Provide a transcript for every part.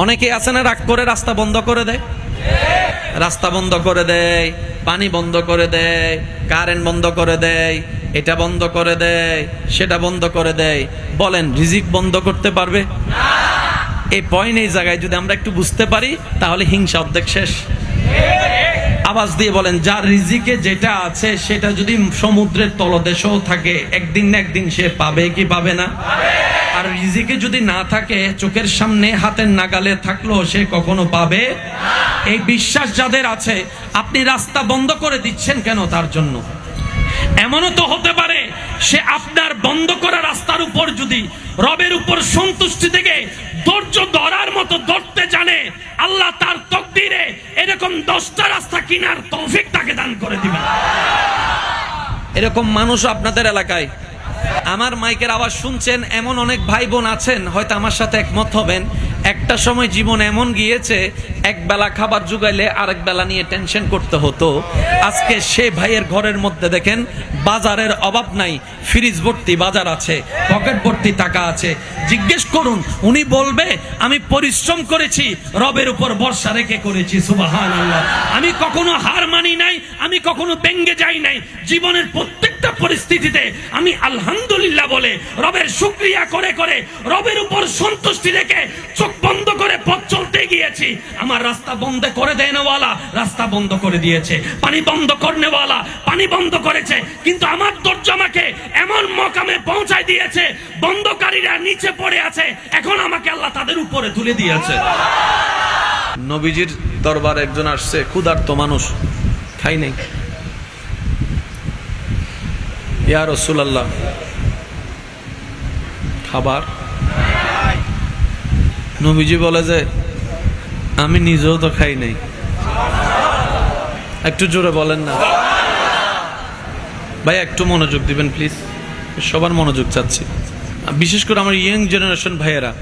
অনেকে আছে না রাগ করে রাস্তা বন্ধ করে দেয়, রাস্তা বন্ধ করে দেয়, পানি বন্ধ করে দেয়, কারেন্ট বন্ধ করে দেয়, এটা বন্ধ করে দেয়, সেটা বন্ধ করে দেয়। বলেন রিজিক বন্ধ করতে পারবে? এই পয়েন্ট, এই জায়গায় যদি আমরা একটু বুঝতে পারি তাহলে হিংসা অর্ধেক শেষ। আওয়াজ দিয়ে বলেন, যার রিজিকে যেটা আছে সেটা যদি সমুদ্রের তলদেশেও থাকে একদিন না একদিন সে পাবে কি পাবে না? আর রিজিকে যদি না থাকে, চোখের সামনে হাতের নাগালে থাকলো সে কখনো পাবে? এই বিশ্বাস যাদের আছে, আপনি রাস্তা বন্ধ করে দিচ্ছেন কেন? তার জন্য এমনও তো হতে পারে সে আপনার বন্ধ করা রাস্তার উপর যদি রবের উপর সন্তুষ্টি থেকে ধৈর্য ধরার মতো ধরতে জানে, আল্লাহ তার তকদিরে এরকম 10টা রাস্তা কিনার তৌফিক তাকে দান করে দিবেন। এরকম মানুষ আপনাদের এলাকায়, আমার মাইকের আওয়াজ শুনছেন এমন অনেক ভাই বোন আছেন, হয়তো আমার সাথে একমত হবেন। একটা সময় জীবন এমন গিয়েছে, এক বেলা খাবার জুগাইলে আরেক বেলা নিয়ে টেনশন করতে হতো। আজকে সে ভাইয়ের ঘরের মধ্যে দেখেন বাজারের অভাব নাই, ফ্রিজ ভর্তি বাজার আছে, পকেট ভর্তি টাকা আছে। জিজ্ঞেস করুন, উনি বলবে আমি পরিশ্রম করেছি, রবের উপর ভরসা রেখে করেছি। সুবহানাল্লাহ। আমি কখনো হার মানি নাই, আমি কখনো ব্যঙ্গে যাই নাই। জীবনের প্রত্যেকটা পরিস্থিতিতে আমি আলহামদুলিল্লাহ বলে রবের শুকরিয়া করে করে রবের উপর সন্তুষ্টি রেখে চোখ বন্ধ করে পথ চলতে গিয়েছি। আমার রাস্তা বন্ধ করে দেয়নাওয়ালা রাস্তা বন্ধ করে দিয়েছে, পানি বন্ধ করনেওয়ালা পানি বন্ধ করেছে, কিন্তু আমার ধৈর্য আমাকে এমন মকামে পৌঁছায় দিয়েছে, বন্ধকারীরা নিচে পড়ে আছে, এখন আমাকে আল্লাহ তাদের উপরে তুলে দিয়েছে। নবীজির দরবারে একজন আসছে, ক্ষুধার্ত মানুষ, খাই নাই। ইয়া রাসূলুল্লাহ, খাবার? নবীজি বলে যে আমি নিজেও তো খাই নাই। একটু জোরে বলেন না ভাই, একটু মনোযোগ দিবেন প্লিজ, সবার মনোযোগ চাচ্ছি, বিশেষ করে আমার ইয়াং জেনারেশন ভাইয়েরা।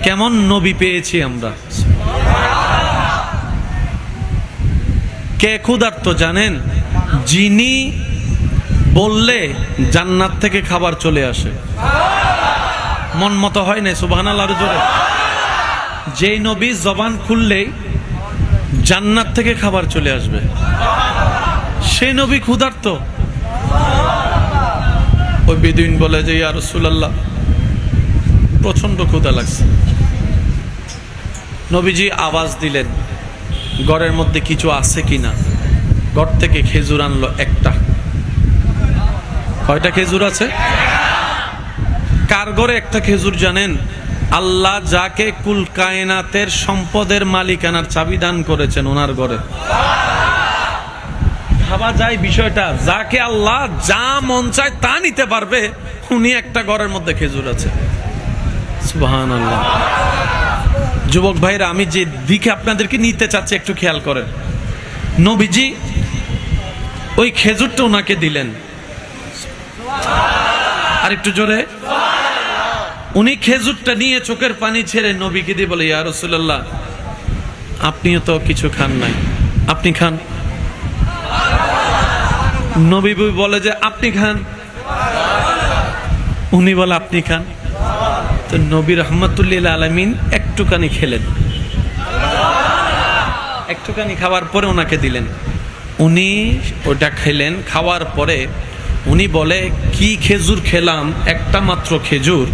কেমন নবী পেয়েছি আমরা। কে ক্ষুধার্ত জানেন? যিনি বললে জান্নাত থেকে খাবার চলে আসে। মন মতো হয় না, সুবহানাল্লাহ জোরে। যেই নবী জবান খুললেই জান্নাত থেকে খাবার চলে আসবে, সেই নবী ক্ষুধার্ত। ওই বেদুইন বলে যে ইয়া রাসূলুল্লাহ প্রচন্ড ক্ষুধা লাগছে। নবীজি আওয়াজ দিলেন ঘরের মধ্যে কিছু আছে কিনা। ঘর থেকে খেজুর আনলো একটা। কয়টা খেজুর আছে? কার ঘরে একটা খেজুর জানেন? আল্লাহ যাকে কুল কায়নাতের সম্পদের মালিকানার চাবি দান করেছেন ওনার ঘরে। ভাবা যায় বিষয়টা, যাকে আল্লাহ যা মন চায় তা নিতে পারবে, উনি একটা ঘরের মধ্যে খেজুর আছে। সুবহানাল্লাহ। যুবক ভাইরা, আমি যে দিকে আপনাদেরকে নিতে চাচ্ছি একটু খেয়াল করেন। নবীজি ওই খেজুরটা ওনাকে দিলেন, আর একটু জোরে। উনি খেজুরটা নিয়ে চোখের পানি ছেড়ে নবীকে দিয়ে বলে, ইয়া রাসূলুল্লাহ আপনিও তো কিছু খান নাই, আপনি খান। নবী বলে যে আপনি খান, উনি বলে আপনি খান। তো নবী রাহমাতুল্লিল আলামিন একটুখানি খেলেন, একটুখানি খাওয়ার পরে ওনাকে দিলেন। উনি ওটা খেলেন, খাওয়ার পরে উনি বলে কি খেজুর খেলাম, একটা মাত্র খেজুর,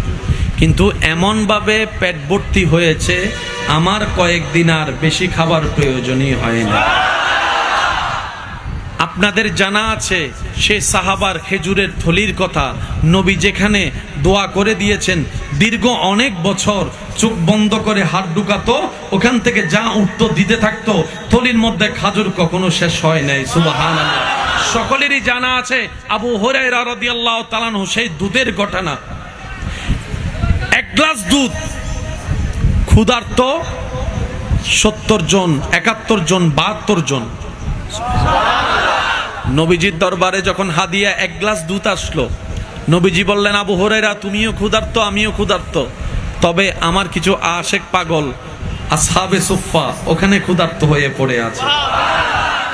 কিন্তু এমন ভাবে পেট ভর্তি হয়েছে আমার কয়েকদিন আর বেশি খাবার প্রয়োজনই হয় না। আপনাদের জানা আছে সে সাহাবার খেজুরের থলির কথা। নবী যেখানে দোয়া করে দিয়েছেন, দীর্ঘ অনেক বছর চোখ বন্ধ করে হাত ঢুকাতো, ওখান থেকে যা উঠতো দিতে থাকতো, থলির মধ্যে খাজুর কখনো শেষ হয় নাই। সুবহানাল্লাহ। সকলেরই জানা আছে আবু হুরায়রা রাদিয়াল্লাহু তাআলা আনহু সেই দুধের ঘটনা। এক গ্লাস দুধ, ক্ষুধার্ত 70 জন, 71 জন, 72 জন। নবীজির দরবারে যখন হাদিয়া এক গ্লাস দুধ আসলো, নবীজি বললেন, আবু হুরায়রা তুমিও ক্ষুধার্ত, আমিও ক্ষুধার্ত, তবে আমার কিছু আশেক পাগল আসহাবে সুফফা ওখানে ক্ষুধার্ত হয়ে পড়ে আছে,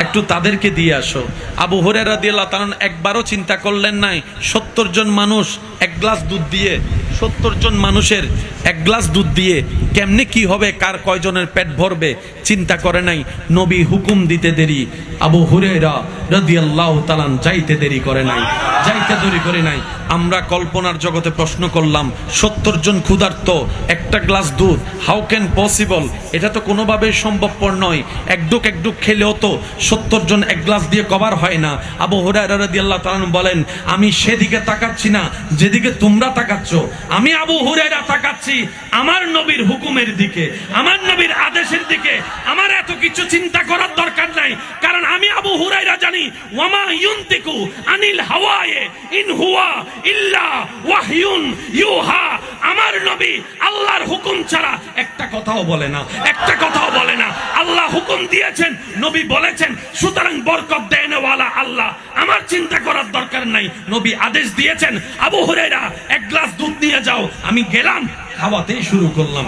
একটু তাদেরকে দিয়ে আসো। আবু হুরায়রা রাদিয়াল্লাহু তাআলা একবারও চিন্তা করলেন নাই 70 জন মানুষ এক গ্লাস দুধ দিয়ে 70 জন মানুষের এক গ্লাস দুধ দিয়ে কেমনে কি হবে, কার কয়জনের পেট ভরবে চিন্তা করে নাই। নবী হুকুম দিতে দেরি, আবু হুরায়রা রাদিয়াল্লাহু তাআলা যাইতে দেরি করে নাই, যাইতে দেরি করে নাই। আমরা কল্পনার জগতে প্রশ্ন করলাম, 70 জন ক্ষুধার্ত, একটা গ্লাস দুধ, হাউ ক্যান পসিবল? এটা তো কোনোভাবেই সম্ভবপর নয়। একডুক একডুক খেলেও তো 70 জন এক গ্লাস দিয়ে কভার হয় না। আবু হুরায়রা রাদিয়াল্লাহু তাআলা বলেন, আমি সেদিকে তাকাচ্ছি না যেদিকে তোমরা তাকাচ্ছ, আমি আবু হুরায়রা তাকাচ্ছি আমার নবীর হুকুমের দিকে, আমার নবীর আদেশের দিকে। আমার এত কিছু চিন্তা করার দরকার নাই, কারণ আমি আবু হুরায়রা জানি, ওয়ামা ইউনতিকু আনিল হাওয়ায়ে ইন হুয়া ইল্লা ওয়াহয়ুন ইউহা। আমার নবী আল্লাহর হুকুম ছাড়া একটা কথাও বলে না, একটা কথাও বলে না। আল্লাহ হুকুম দিয়েছেন, নবী বলেছেন, সুতরাং বরকত দেনওয়ালা আল্লাহ, আমার চিন্তা করার দরকার নাই। নবী আদেশ দিয়েছেন, আবু হুরায়রা এক গ্লাস দুধ নিয়ে যাও। আমি গেলাম, খাওয়াতেই শুরু করলাম।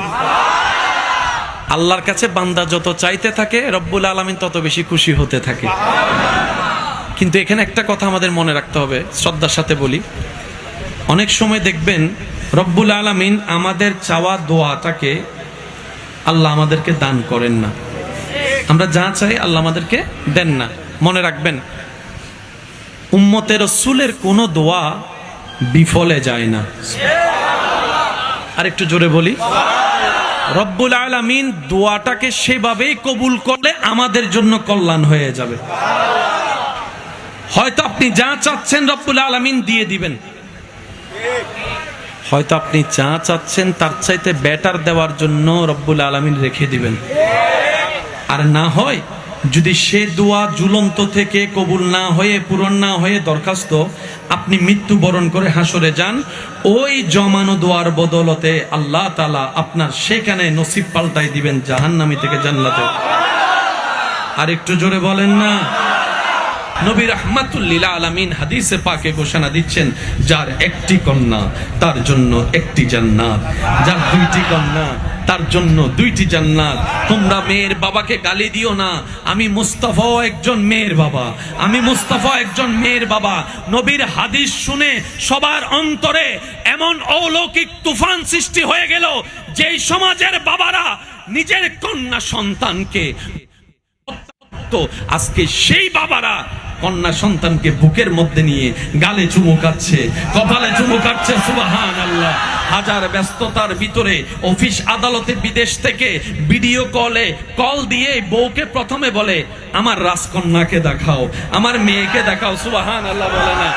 আল্লাহর কাছে বান্দা যত চাইতে থাকে, রব্বুল আলামিন তত বেশি খুশি হতে থাকে। কিন্তু এখানে একটা কথা আমাদের মনে রাখতে হবে, শ্রদ্ধার সাথে বলি, অনেক সময় দেখবেন রব্বুল আলামিন আমাদের চাওয়া দোয়াটাকে আল্লাহ আমাদেরকে দান করেন না। আমরা যা চাই আল্লাহ আমাদেরকে দেন না। মনে রাখবেন, উম্মতের রাসূলের কোনো দোয়া বিফলে যায় না। আর একটু জোরে বলি, রব্বুল আলামিন দোয়াটাকে সেভাবেই কবুল করলে আমাদের জন্য কল্যাণ হয়ে যাবে। হয়তো আপনি যা চাচ্ছেন রব্বুল আলামিন দিয়ে দিবেন, হয়তো আপনি যা চাচ্ছেন তার চাইতে বেটার দেওয়ার জন্য রব্বুল আলামিন রেখে দিবেন। আর না হয় যদি সে দোয়া ঝুলন্ত থেকে কবুল না হয়ে, পূরণ না হয়ে দরখাস্ত আপনি মৃত্যুবরণ করে হাসরে যান, ওই জমানো দোয়ার বদলতে আল্লাহ তাআলা আপনার সেখানে নসিব পাল্টাই দিবেন জাহান্নামী থেকে জান্নাতে। আর একটু জোরে বলেন না। নবী রাহমাতুল লিল আলামিন হাদিসে পাকে ঘোষণা দিচ্ছেন, যার একটি কন্যা তার জন্য একটি জান্নাত, যার দুইটি কন্যা তার জন্য দুইটি জান্নাত। তোমরা মেয়ের বাবাকে গালি দিও না, আমি মুস্তাফা একজন মেয়ের বাবা, আমি মুস্তাফা একজন মেয়ের বাবা। নবীর হাদিস শুনে সবার অন্তরে এমন অলৌকিক তুফান সৃষ্টি হয়ে গেল, যেই সমাজের বাবারা নিজের কন্যা সন্তানকে, আজকে সেই বাবারা কন্যা সন্তানকে বুকের মধ্যে নিয়ে গালে চুমু খাচ্ছে, কপালে চুমু খাচ্ছে। সুবহানাল্লাহ। হাজার ব্যস্ততার ভিতরে অফিস আদালতে বিদেশ থেকে ভিডিও কল দিয়ে বউকে প্রথমে বলে, আমার রাজকন্যাকে দেখাও, আমার মেয়েকে দেখাও। সুবহানাল্লাহ বলে না।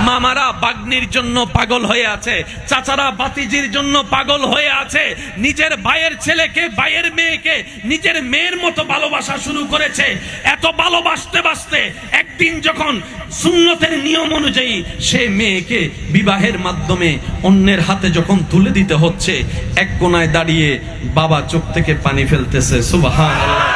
মামারা বাগ্নির জন্য পাগল হয়ে আছে, চাচারা বাতিজির জন্য পাগল হয়ে আছে, নিজের ভাইয়ের ছেলেকে, ভাইয়ের মেয়েকে নিজের মেয়ের মতো ভালোবাসা শুরু করেছে। এত ভালোবাসতে বাসতে একদিন যখন সুন্নতের নিয়ম অনুযায়ী সে মেয়েকে বিবাহের মাধ্যমে অন্যের হাতে যখন তুলে দিতে হচ্ছে, এক কোনায় দাঁড়িয়ে বাবা চোখ থেকে পানি ফেলতেছে। সুবহানাল্লাহ।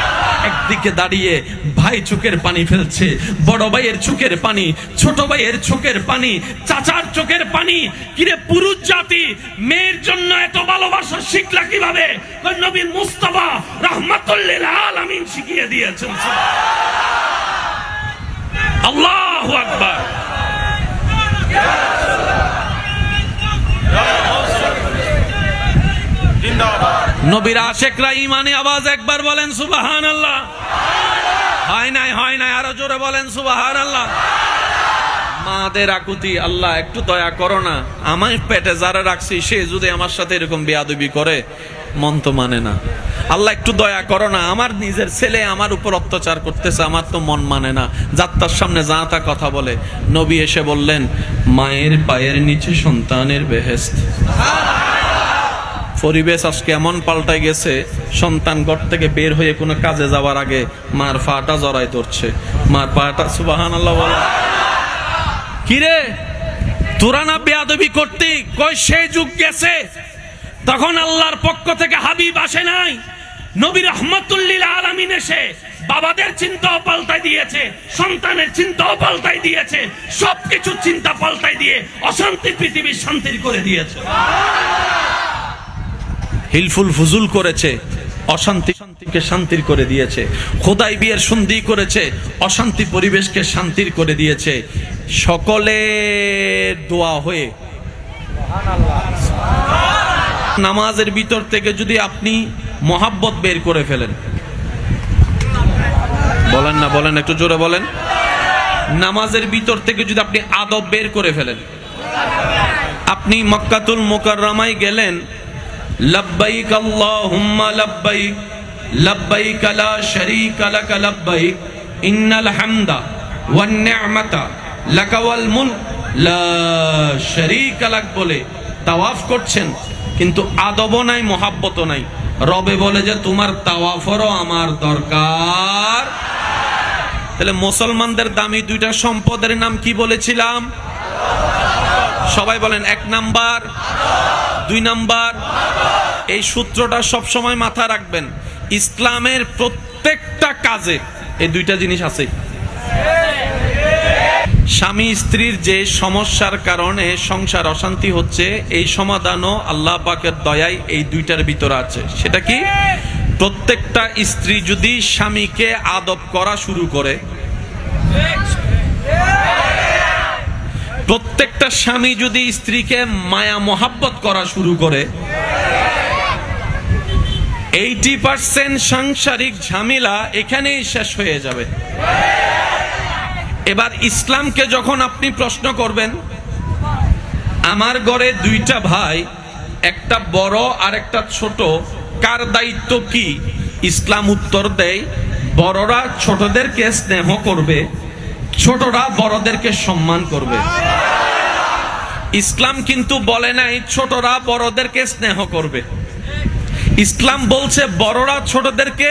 একদিকে দাঁড়িয়ে ভাই চোখের পানি ফেলছে, বড় ভাইয়ের চোখের পানি, ছোট ভাইয়ের চোখের পানি, চাচার চোখের পানি। কিরে পুরুষ জাতি মেয়ের জন্য এত ভালোবাসা শিখলা কিভাবে? নবী মুস্তাফা রাহমাতুল লিল আলামিন শিখিয়ে দিয়েছেন। আল্লাহু আকবার। নবীর আশিকরা ইমানে আওয়াজ একবার বলেন সুবহানাল্লাহ। হয় নাই, হয় নাই, আরো জোরে বলেন সুবহানাল্লাহ। মাদের আকুতি, আল্লাহ একটু দয়া করো না, আমার পেটে যারা রাখছি সে যদি আমার সাথে এরকম বেয়াদবি করে, মন তো মানে না। আল্লাহ একটু দয়া করো না, আমার নিজের ছেলে আমার উপর অত্যাচার করতেছে, আমার তো মন মানে না। যাত্রার সামনে যা তা কথা বলে। নবী এসে বললেন, মায়ের পায়ের নিচে সন্তানের বেহেশত। পরিবেশ আজকে এমন পাল্টাই গেছে, সন্তান ঘর থেকে বের হয়ে কোনো কাজে যাওয়ার আগে মার পাটা জড়ায় ধরছে, মার পাটা। সুবহানাল্লাহ বলে। কিরে তোরা না বেয়াদবি করতি? কই সেই যুগ গেছে, তখন আল্লাহর পক্ষ থেকে হাবিব আসে নাই। নবী রাহমাতুল লিল আলামিন এসে বাবাদের চিন্তাও পাল্টাই দিয়েছে, সন্তানের চিন্তাও পাল্টাই দিয়েছে, সবকিছু চিন্তা পাল্টাই দিয়ে অশান্তির পৃথিবী শান্তির করে দিয়েছে। হিলফুল ফুজুল করেছে, অশান্তিকে শান্তির করে দিয়েছে। খোদাই বিয়ের সন্ধি করেছে, অশান্তি পরিবেশকে শান্তির করে দিয়েছে। সকলের দোয়া হয়ে নামাজের ভিতর থেকে যদি আপনি মোহাব্বত বের করে ফেলেন, বলেন না, বলেন একটু জোরে বলেন। নামাজের ভিতর থেকে যদি আপনি আদব বের করে ফেলেন, আপনি মক্কাতুল মুকাররমায় গেলেন, লব্বাইক আল্লাহুম্মা লব্বাইক লব্বাইক লা শারীকা লাক লব্বাইক ইন্নাল হামদা ওয়ান নি'মাতা লাকা ওয়াল মুলক লা শারীকা লাক বলে তাওয়াফ করছেন, কিন্তু আদবও নাই, মোহাব্বতও নাই। রবে বলে যে তোমার তাওয়াফরও আমার দরকার। তাহলে মুসলমানদের দামি দুইটা সম্পদের নাম কি বলেছিলাম? সবাই বলেন, 1 নাম্বার, 2 নাম্বার। এই সূত্রটা সব সময় মাথায় রাখবেন। ইসলামের প্রত্যেকটা কাজে এই দুইটা জিনিস আছে। স্বামী স্ত্রীর যে সমস্যার কারণে সংসার অশান্তি হচ্ছে, এই সমাধানও আল্লাহ পাকের দয়ায় এই দুইটার ভিতরে আছে। সেটা কি? প্রত্যেকটা স্ত্রী যদি স্বামীকে আদব করা শুরু করে, প্রত্যেকটা স্বামী যদি স্ত্রীকে মায়া মোহাব্বত করা শুরু করে, 80% সাংসারিক ঝামেলা এখানেই শেষ হয়ে যাবে। এবার ইসলামকে যখন আপনি প্রশ্ন করবেন, আমার ঘরে 2টা ভাই, একটা বড় আর একটা ছোট, কার দায়িত্ব কি? ইসলাম উত্তর দেয়, বড়রা ছোটদেরকে স্নেহ করবে, ছোটরা বড়দেরকে সম্মান করবে। ইসলাম কিন্তু বলে নাই ছোটরা বড়দেরকে স্নেহ করবে। ইসলাম বলছে বড়রা ছোটদেরকে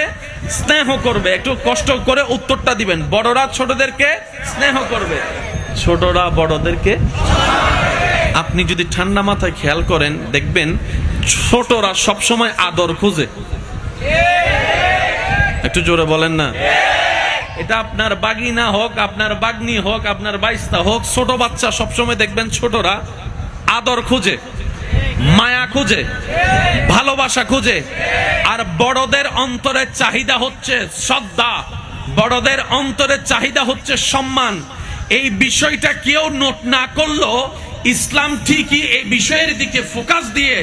স্নেহ করবে। একটু কষ্ট করে উত্তরটা দিবেন। বড়রা ছোটদেরকে স্নেহ করবে, ছোটরা বড়দেরকে। আপনি যদি ঠান্ডা মাথায় খেয়াল করেন, দেখবেন ছোটরা সবসময় আদর খোঁজে। একটু জোরে বলেন না। এটা আপনার বাগিনা হোক, আপনার বাগনি হোক, আপনার বাইস্তা হোক, ছোট বাচ্চা সবসময় দেখবেন ছোটরা আদর খুঁজে, মায়া খুঁজে, ভালোবাসা খুঁজে। আর বড়দের অন্তরের চাহিদা হচ্ছে শ্রদ্ধা, বড়দের অন্তরের চাহিদা হচ্ছে সম্মান। এই বিষয়টা কেউ নোট না করলেও ইসলাম ঠিকই এই বিষয়ের দিকে ফোকাস দিয়ে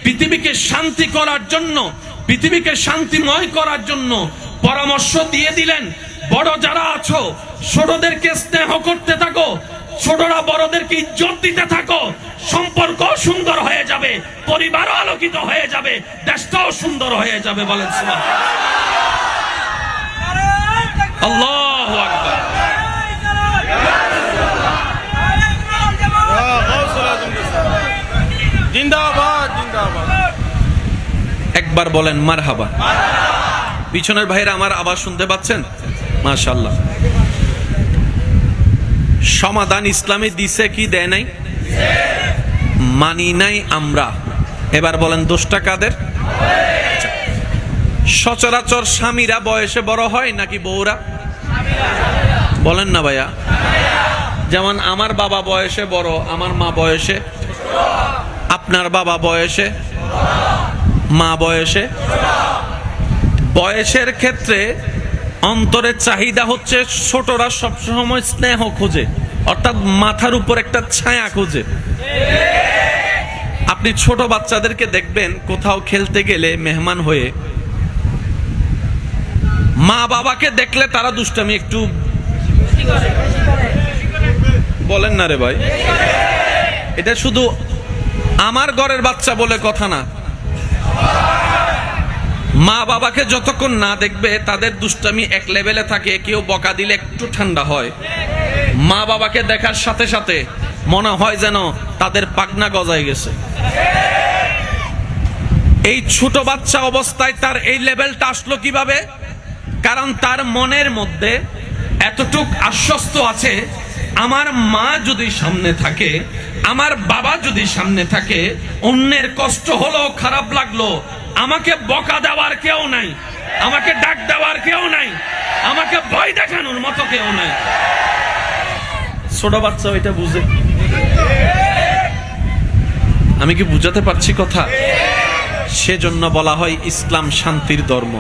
পৃথিবীকে শান্তি করার জন্য, পৃথিবীকে শান্তিময় করার জন্য পরামর্শ দিয়ে দিলেন। বড় যারা আছো, ছোটদেরকে স্নেহ করতে থাকো, ছোটরা বড়দেরকে ইজ্জত দিতে থাকো, সম্পর্ক সুন্দর হয়ে যাবে, পরিবারও আলোকিত হয়ে যাবে, দেশটাও সুন্দর হয়ে যাবে। বলেন সুবহানাল্লাহ। আল্লাহু আকবার। জিন্দাবাদ জিন্দাবাদ। একবার বলেন মারহাবা। পিছনের ভাইরা আমার আওয়াজ শুনতে পাচ্ছেন? মাশাআল্লাহ। সমাধান ইসলামে দিছে কি দেয় নাই? মানি নাই আমরা। এবার বলেন দোষটা কাদের? সচরাচর স্বামীরা বয়সে বড় হয় নাকি বউরা? বলেন না ভাইয়া। যেমন আমার বাবা বয়সে বড়, আমার মা বয়সে, আপনার বাবা বয়সে, মা বয়সে। বয়সের ক্ষেত্রে অন্তরের চাহিদা হচ্ছে ছোটরা সবসময় স্নেহ খোঁজে, অর্থাৎ মাথার উপর একটা ছায়া খোঁজে। আপনি ছোট বাচ্চাদেরকে দেখবেন কোথাও খেলতে গেলে মেহমান হয়ে, মা বাবাকে দেখলে তারা দুষ্টামি একটু বলেন না রে ভাই। এটা শুধু আমার ঘরের বাচ্চা বলে কথা না, মা বাবাকে যতক্ষণ না দেখবে তাদের দুষ্টামি এক লেভেলে থাকে। কেউ বকা দিলে একটু ঠান্ডা হয়, মা বাবাকে দেখার সাথে সাথে মনে হয় যেন তাদের পাগনা গজায় গেছে। এই ছোট বাচ্চা অবস্থায় তার এই লেভেলটা আসলো কিভাবে? কারণ তার মনের মধ্যে এতটুক আশ্বস্ত আছে, আমার মা যদি সামনে থাকে, আমার বাবা যদি সামনে থাকে, অন্যের কষ্ট হলো, খারাপ লাগলো, আমাকে বকা দেওয়ার কেউ নাই, আমাকে ডাক দেওয়ার কেউ নাই, আমাকে ভয় দেখানোর মতো কেউ নাই। ছোট বাচ্চা ওইটা বুঝে। আমি কি বুঝাতে পারছি কথা? সেজন্য বলা হয় ইসলাম শান্তির ধর্ম।